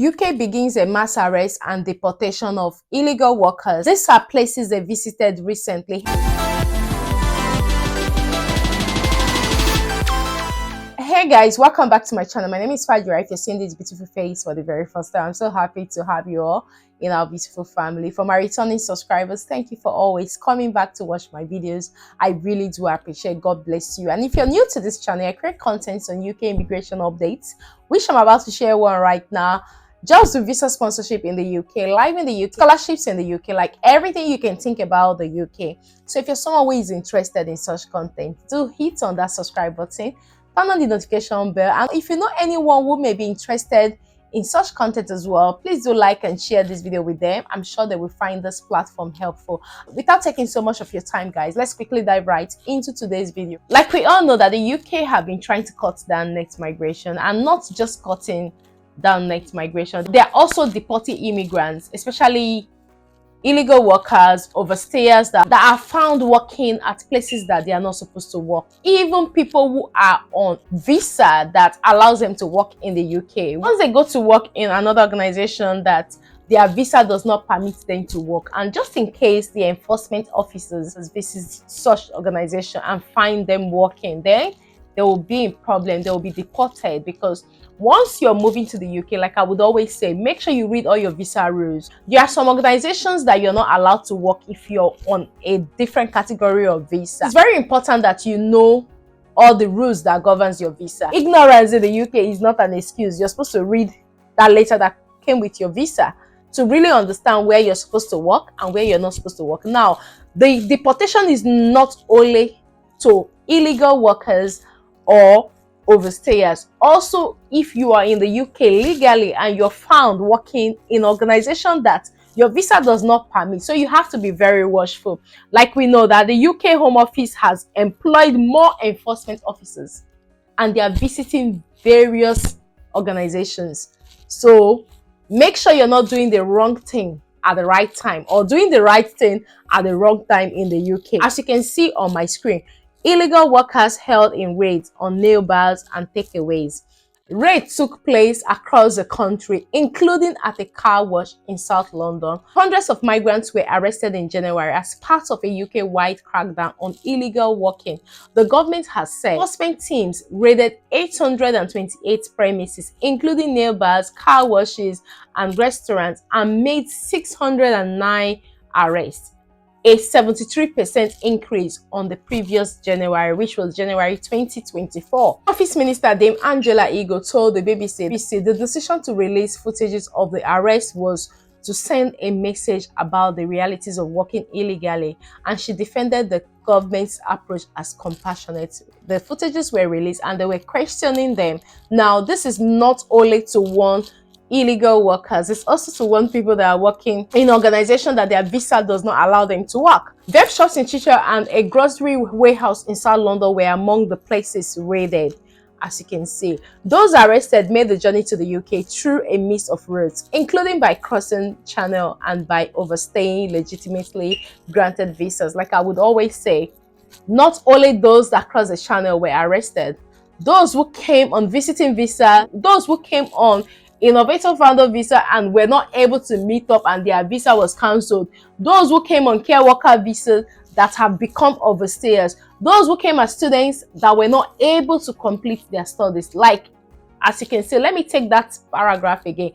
UK begins a mass arrest and deportation of illegal workers. These are places they visited recently. Hey guys, welcome back to my channel. My name is Fajira. If you're seeing this beautiful face for the very first time, I'm so happy to have you all in our beautiful family. For my returning subscribers, thank you for always coming back to watch my videos. I really do appreciate. God bless you. And if you're new to this channel, I create content on UK immigration updates, which I'm about to share one right now. Jobs with visa sponsorship in the UK, live in the UK, scholarships in the UK, like everything you can think about the UK. So if you're someone who is interested in such content, do hit on that subscribe button, turn on the notification bell, and if you know anyone who may be interested in such content as well, please do like and share this video with them. I'm sure they will find this platform helpful. Without taking so much of your time, guys, let's quickly dive right into today's video. Like we all know that the UK have been trying to cut down net migration, and not just cutting down net migration, they are also deporting immigrants, especially illegal workers, overstayers that are found working at places that they are not supposed to work. Even people who are on visa that allows them to work in the UK, once they go to work in another organization that their visa does not permit them to work, and just in case the enforcement officers visit such organization and find them working there, they will be in problem. They will be deported, because once you're moving to the UK, like I would always say, make sure you read all your visa rules. There are some organizations that you're not allowed to work if you're on a different category of visa. It's very important that you know all the rules that governs your visa. Ignorance in the UK is not an excuse. You're supposed to read that letter that came with your visa to really understand where you're supposed to work and where you're not supposed to work. Now, the deportation is not only to illegal workers or overstayers. Also, if you are in the UK legally and you're found working in an organization that your visa does not permit, so you have to be very watchful. Like we know that the UK Home Office has employed more enforcement officers and they are visiting various organizations. So make sure you're not doing the wrong thing at the right time, or doing the right thing at the wrong time in the UK. As you can see on my screen, illegal workers held in raids on nail bars and takeaways. Raids took place across the country, including at a car wash in South London. Hundreds of migrants were arrested in January as part of a UK-wide crackdown on illegal working. The government has said enforcement teams raided 828 premises, including nail bars, car washes, and restaurants, and made 609 arrests, a 73% increase on the previous January, which was January 2024. Office Minister Dame Angela Eagle told the BBC the decision to release footages of the arrest was to send a message about the realities of working illegally, and she defended the government's approach as compassionate. The footages were released and they were questioning them. Now, this is not only to warn illegal workers, it's also to warn people that are working in organizations that their visa does not allow them to work. Vape shops in Chichester and a grocery warehouse in South London were among the places raided. As you can see, those arrested made the journey to the UK through a mix of routes, including by crossing channel and by overstaying legitimately granted visas. Like I would always say, not only those that crossed the channel were arrested, those who came on visiting visa, those who came on innovator founder visa and were not able to meet up and their visa was cancelled, those who came on care worker visas that have become overstayers, those who came as students that were not able to complete their studies. Like, as you can see, let me take that paragraph again.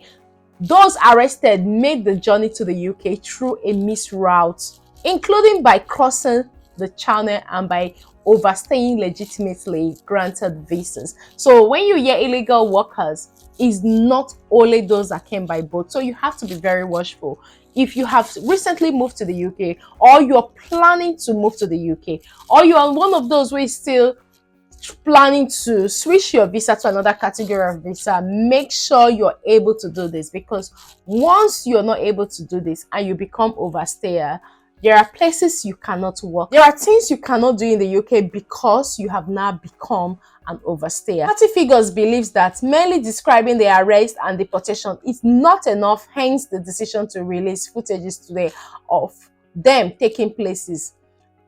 Those arrested made the journey to the UK through a mixed route, including by crossing the channel and by overstaying legitimately granted visas. So when you hear illegal workers, is not only those that came by boat. So you have to be very watchful. If you have recently moved to the UK, or you're planning to move to the UK, or you are one of those who is still planning to switch your visa to another category of visa, make sure you're able to do this, because once you're not able to do this and you become overstayer, there are places you cannot work. There are things you cannot do in the UK because you have now become an overstayer. Party Figures believes that merely describing the arrest and deportation is not enough, hence the decision to release footages today of them taking places,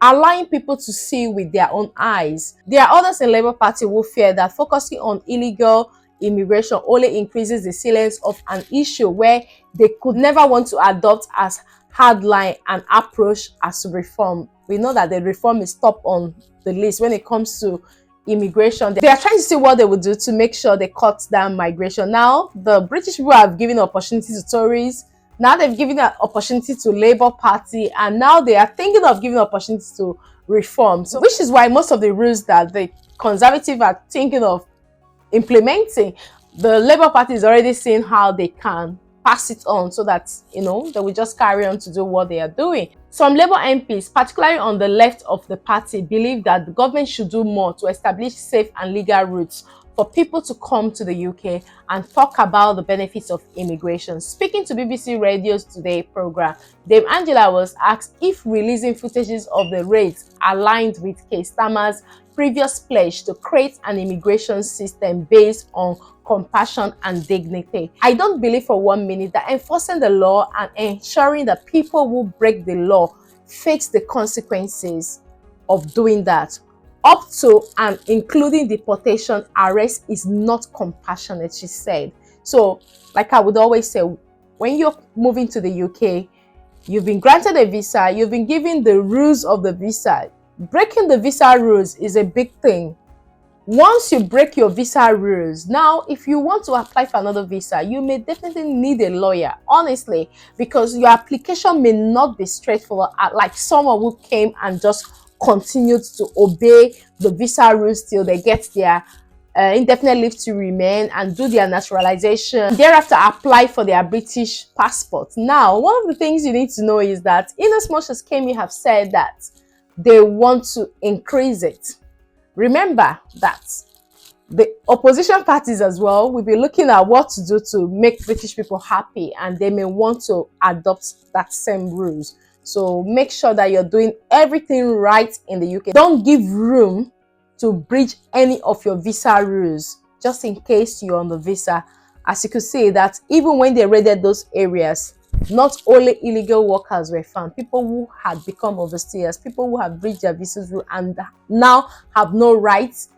allowing people to see with their own eyes. There are others in Labour Party who fear that focusing on illegal immigration only increases the silence of an issue where they could never want to adopt as hardline an approach as reform. We know that the reform is top on the list when it comes to immigration. They are trying to see what they would do to make sure they cut down migration. Now, the British people have given opportunity to Tories. Now they've given an opportunity to Labour Party, and now they are thinking of giving opportunities to reform. So, which is why most of the rules that the Conservative are thinking of implementing, the Labour Party is already seeing how they can pass it on so that, they will just carry on to do what they are doing. Some Labour MPs, particularly on the left of the party, believe that the government should do more to establish safe and legal routes for people to come to the UK and talk about the benefits of immigration. Speaking to BBC Radio's Today program, Dame Angela was asked if releasing footages of the raids aligned with Keir Starmer's previous pledge to create an immigration system based on compassion and dignity. I don't believe for 1 minute that enforcing the law and ensuring that people who break the law face the consequences of doing that, up to and including deportation, arrest, is not compassionate, she said. So, like I would always say, when you're moving to the UK, you've been granted a visa, you've been given the rules of the visa. Breaking the visa rules is a big thing. Once you break your visa rules, now if you want to apply for another visa, you may definitely need a lawyer, honestly, because your application may not be straightforward, like someone who came and just continued to obey the visa rules till they get their indefinite leave to remain and do their naturalization, thereafter apply for their British passport. Now, one of the things you need to know is that in as much as Kemi have said that they want to increase it, remember that the opposition parties as well will be looking at what to do to make British people happy, and they may want to adopt that same rules. So make sure that you're doing everything right in the UK. Don't give room to breach any of your visa rules just in case you're on the visa. As you could see that even when they raided those areas, not only illegal workers were found, people who had become overstayers, people who have breached their visa rule and now have no rights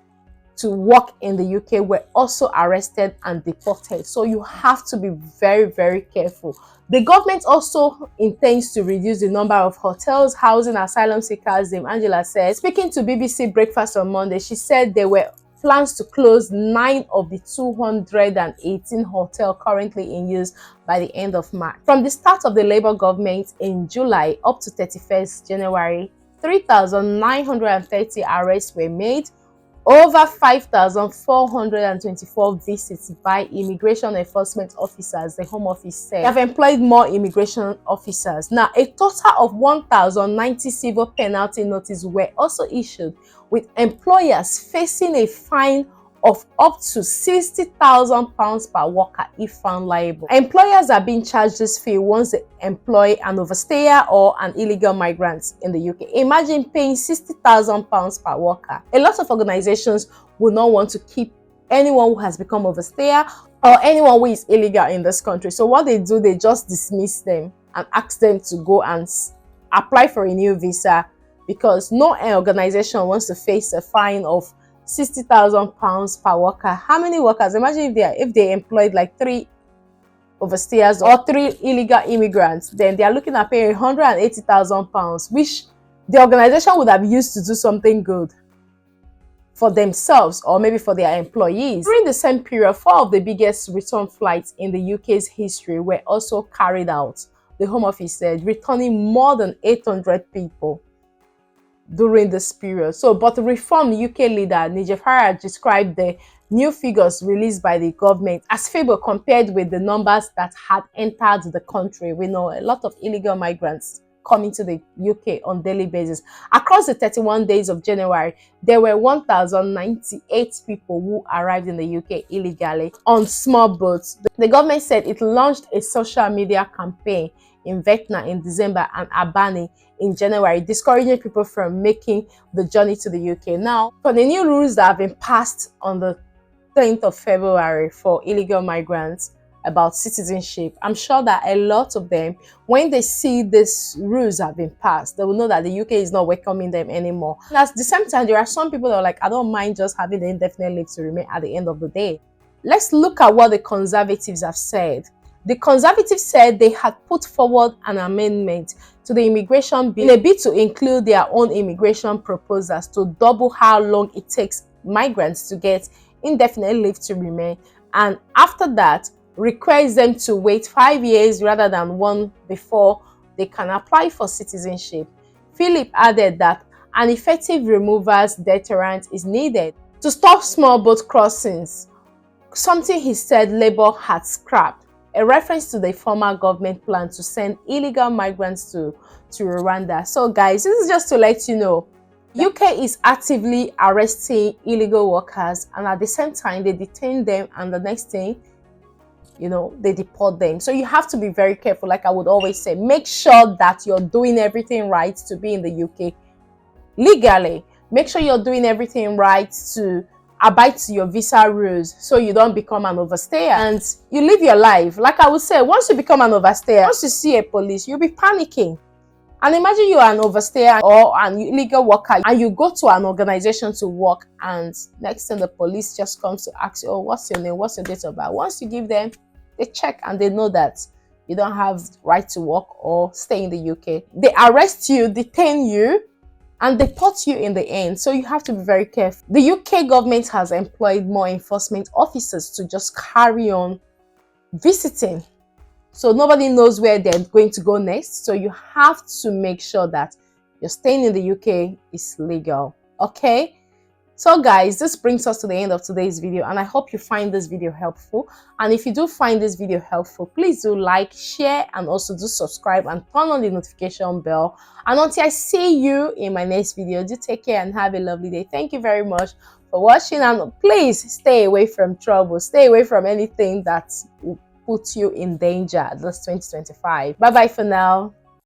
to work in the UK were also arrested and deported. So you have to be very, very careful. The government also intends to reduce the number of hotels housing asylum seekers, Dame Angela said. Speaking to BBC Breakfast on Monday, she said there were plans to close 9 of the 218 hotels currently in use by the end of March. From the start of the Labour government in July up to 31st January, 3,930 arrests were made, over 5,424 visits by immigration enforcement officers, the Home Office said. They have employed more immigration officers. Now, a total of 1,090 civil penalty notices were also issued, with employers facing a fine of up to £60,000 per worker if found liable. Employers are being charged this fee once they employ an overstayer or an illegal migrant in the UK. Imagine paying £60,000 per worker. A lot of organizations will not want to keep anyone who has become overstayer or anyone who is illegal in this country. So what they do, they just dismiss them and ask them to go and apply for a new visa, because no organization wants to face a fine of £60,000 per worker. How many workers? Imagine if they employed like 3 overstayers or 3 illegal immigrants, then they are looking at paying £180,000, which the organization would have used to do something good for themselves or maybe for their employees. During the same period, 4 of the biggest return flights in the UK's history were also carried out, the Home Office said, returning more than 800 people during this period. But the reformed UK leader Nigel Farage described the new figures released by the government as feeble compared with the numbers that had entered the country. We know a lot of illegal migrants coming to the UK on daily basis. Across the 31 days of January, there were 1,098 people who arrived in the UK illegally on small boats. The government said it launched a social media campaign in Vietnam in December and Albany in January, discouraging people from making the journey to the UK. Now, for the new rules that have been passed on the 10th of February for illegal migrants about citizenship, I'm sure that a lot of them, when they see these rules have been passed, they will know that the UK is not welcoming them anymore. And at the same time, there are some people that are like, I don't mind just having the indefinite leave to remain at the end of the day. Let's look at what the Conservatives have said. The Conservatives said they had put forward an amendment to the immigration bill in a bid to include their own immigration proposals to double how long it takes migrants to get indefinite leave to remain, and after that, requires them to wait 5 years rather than one before they can apply for citizenship. Philip added that an effective removals deterrent is needed to stop small boat crossings, something he said Labour had scrapped, a reference to the former government plan to send illegal migrants to Rwanda. So guys, this is just to let you know, UK is actively arresting illegal workers, and at the same time they detain them, and the next thing, they deport them. So you have to be very careful. Like I would always say, make sure that you're doing everything right to be in the UK legally. Make sure you're doing everything right to abide to your visa rules, so you don't become an overstayer and you live your life. Like I would say, once you become an overstayer, once you see a police, you'll be panicking. And imagine you are an overstayer or an illegal worker and you go to an organization to work, and next thing the police just comes to ask you, oh, what's your name, what's your date of birth? Once you give them, they check and they know that you don't have right to work or stay in the UK. They arrest you, detain you, and deport you in the end. So you have to be very careful. The UK government has employed more enforcement officers to just carry on visiting. So nobody knows where they're going to go next. So you have to make sure that you're staying in the UK is legal. Okay? So guys, this brings us to the end of today's video, and I hope you find this video helpful. And if you do find this video helpful, please do like, share, and also do subscribe and turn on the notification bell. And until I see you in my next video, do take care and have a lovely day. Thank you very much for watching, and please stay away from trouble. Stay away from anything that will put you in danger this 2025. Bye bye for now.